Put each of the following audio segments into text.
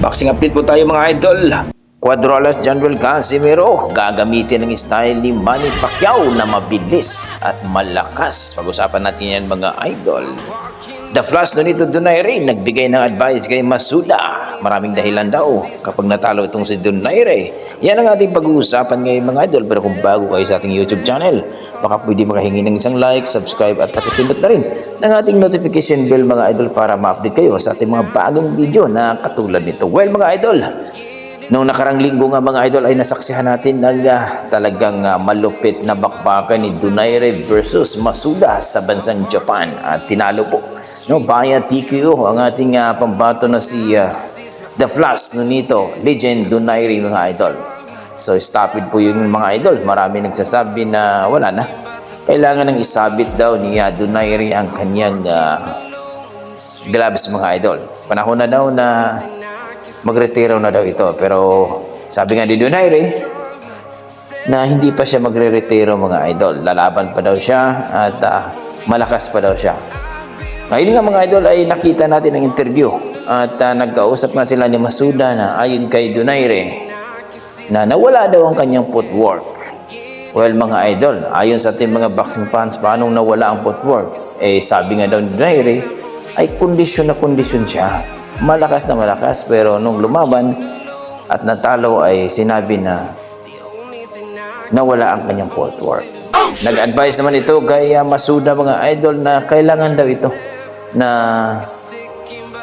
Boxing update po tayo mga idol. Cuadrolas Junwell Casimero gagamitin ng style ni Manny Pacquiao na mabilis at malakas. Pag-usapan natin yan mga idol. The Flash Nonito Donaire nagbigay ng advice kay Masuda. Maraming dahilan daw kapag natalo itong si Donaire. Yan ang ating pag-uusapan ngayon mga idol. Pero kung bago kayo sa ating YouTube channel, baka pwede makahingi ng isang like, subscribe at pakipindot na rin ng ating notification bell mga idol para ma-update kayo sa ating mga bagong video na katulad nito. Well mga idol, noong nakarang linggo nga mga idol ay nasaksihan natin ng talagang malupit na bakbakan ni Donaire versus Masuda sa bansang Japan at tinalo po via TKO ang ating pambato na si The Flash Nonito Legend Donaire mga idol. So stop it po yun mga idol. Marami nagsasabi na wala na. Kailangan ng isabit daw ni Donaire ang kanyang gloves mga idol. Panahon na daw na magretiro na daw ito. Pero sabi nga ni Donaire na hindi pa siya magre-retiro mga idol. Lalaban pa daw siya at malakas pa daw siya. Ngayon nga mga idol ay nakita natin ang interview at nagkausap nga sila ni Masuda na ayon kay Donaire na nawala daw ang kanyang footwork. Well mga idol, ayon sa ating mga boxing fans, paano nawala ang footwork? Sabi nga daw ni Donaire ay kondisyon na kondisyon siya. Malakas na malakas pero nung lumaban at natalo ay sinabi na nawala ang kanyang footwork. Nag-advise naman ito kay Masuda mga idol na kailangan daw ito na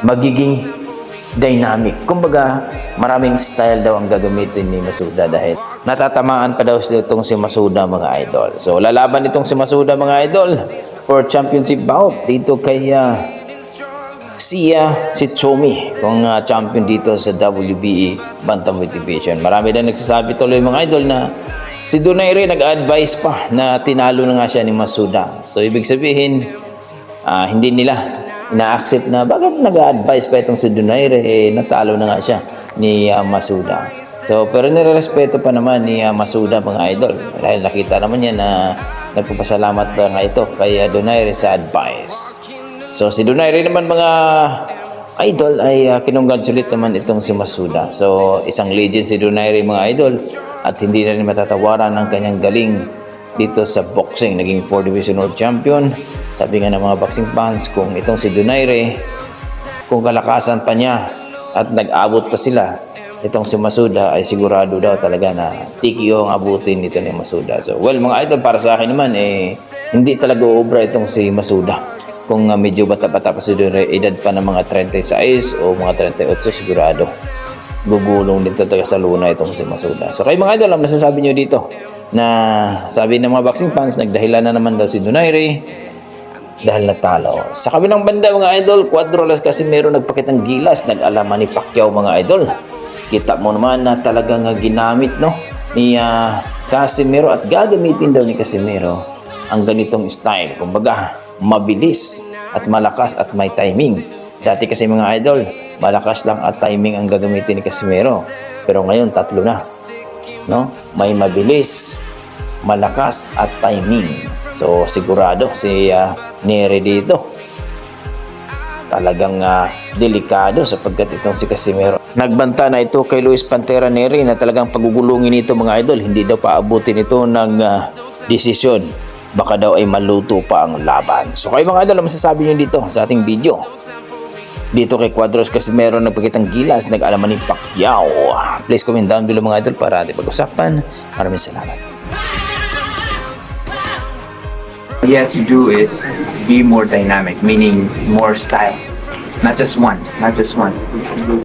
magiging dynamic. Kumbaga, maraming style daw ang gagamitin ni Masuda dahil natatamaan pa daw itong si Masuda mga idol. So, lalaban itong si Masuda mga idol for championship bout dito kay si Chomi, kung champion dito sa WBE Bantamweight Division. Marami na nagsasabi tuloy mga idol na si Donaire nag-advise pa na tinalo na nga siya ni Masuda. So, ibig sabihin, hindi nila na-accept na bakit nag-advise pa itong si Donaire, natalo na nga siya ni Masuda. So, pero nirerespeto pa naman ni Masuda mga idol. Dahil nakita naman niya na nagpapasalamat pa nga ito kay Donaire sa advice. So, si Donaire naman mga idol ay kinongratulate naman itong si Masuda. So, isang legend si Donaire mga idol at hindi na rin matatawaran ang kanyang galing dito sa boxing. Naging 4 Division World Champion. Sabi nga ng mga boxing fans, kung itong si Donaire, kung kalakasan pa niya at nag-abot pa sila, itong si Masuda ay sigurado daw talaga na TKO ang abutin nito ni Masuda. So, well mga idol, para sa akin naman, hindi talaga uubra itong si Masuda. Kung medyo bata-bata pa si Donaire, edad pa ng mga 36 o mga 38, sigurado gugulong din talaga sa luna itong si Masuda. So, kayo mga idol, ang masasabi nyo dito na sabi ng mga boxing fans, nagdahilan na naman daw si Donaire dahil natalo. Sa kabilang banda mga idol, Cuadrolas Casimero nagpakitang gilas, nag-alaman ni Pacquiao mga idol. Kita mo naman na talagang ginamit ni Casimero at gagamitin daw ni Casimero ang ganitong style. Kumbaga, mabilis at malakas at may timing. Dati kasi mga idol, malakas lang at timing ang gagamitin ni Casimero. Pero ngayon, tatlo na. May mabilis, malakas at timing. So sigurado si Nere dito talagang delikado sapagkat itong si Casimero nagbanta na ito kay Luis Pantera Nere na talagang pagugulungin ito mga idol, hindi daw paabutin ito ng desisyon, baka daw ay maluto pa ang laban. So kayo mga idol, ang masasabi nyo dito sa ating video dito kay Cuadrolas Casimero nagpakitang gilas, nag-alaman ni Pacquiao? Please comment down below mga idol para ating pag-usapan. Maraming salamat. What he has to do is be more dynamic, meaning more style, not just one.